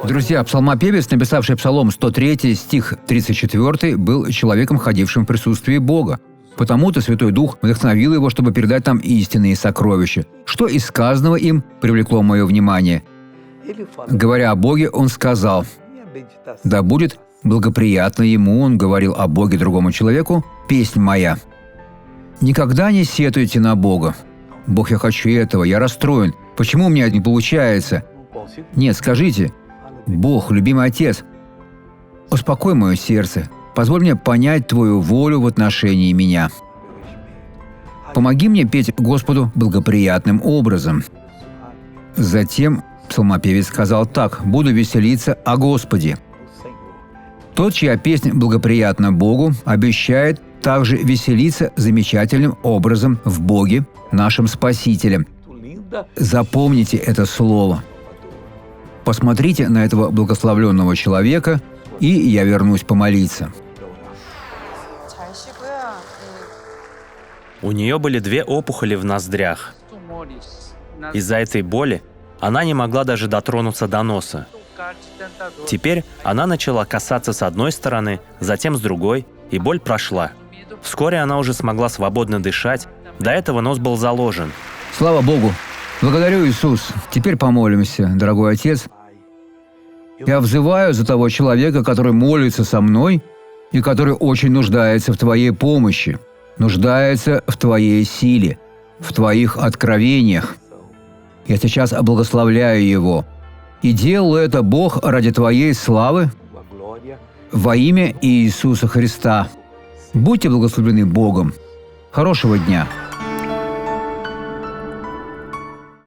Друзья, псалмопевец, написавший Псалом 103, стих 34, был человеком, ходившим в присутствии Бога. Потому-то Святой Дух вдохновил его, чтобы передать нам истинные сокровища. Что из сказанного им привлекло мое внимание? Говоря о Боге, он сказал: «Да будет благоприятно ему», он говорил о Боге другому человеку, «песнь моя». Никогда не сетуйте на Бога. «Бог, я хочу этого, я расстроен. Почему у меня это не получается?» Нет, скажите: «Бог, любимый Отец, успокой мое сердце, позволь мне понять Твою волю в отношении меня. Помоги мне петь Господу благоприятным образом». Затем псалмопевец сказал так: «Буду веселиться о Господе». Тот, чья песня благоприятна Богу, обещает также веселиться замечательным образом в Боге, нашем Спасителе. Запомните это слово. Посмотрите на этого благословленного человека, и я вернусь помолиться. У нее были 2 опухоли в ноздрях. Из-за этой боли она не могла даже дотронуться до носа. Теперь она начала касаться с одной стороны, затем с другой, и боль прошла. Вскоре она уже смогла свободно дышать, до этого нос был заложен. Слава Богу! Благодарю, Иисус! Теперь помолимся, дорогой Отец. Я взываю за того человека, который молится со мной и который очень нуждается в Твоей помощи, нуждается в Твоей силе, в Твоих откровениях. Я сейчас благословляю его. И делаю это, Бог, ради Твоей славы, во имя Иисуса Христа. Будьте благословлены Богом. Хорошего дня!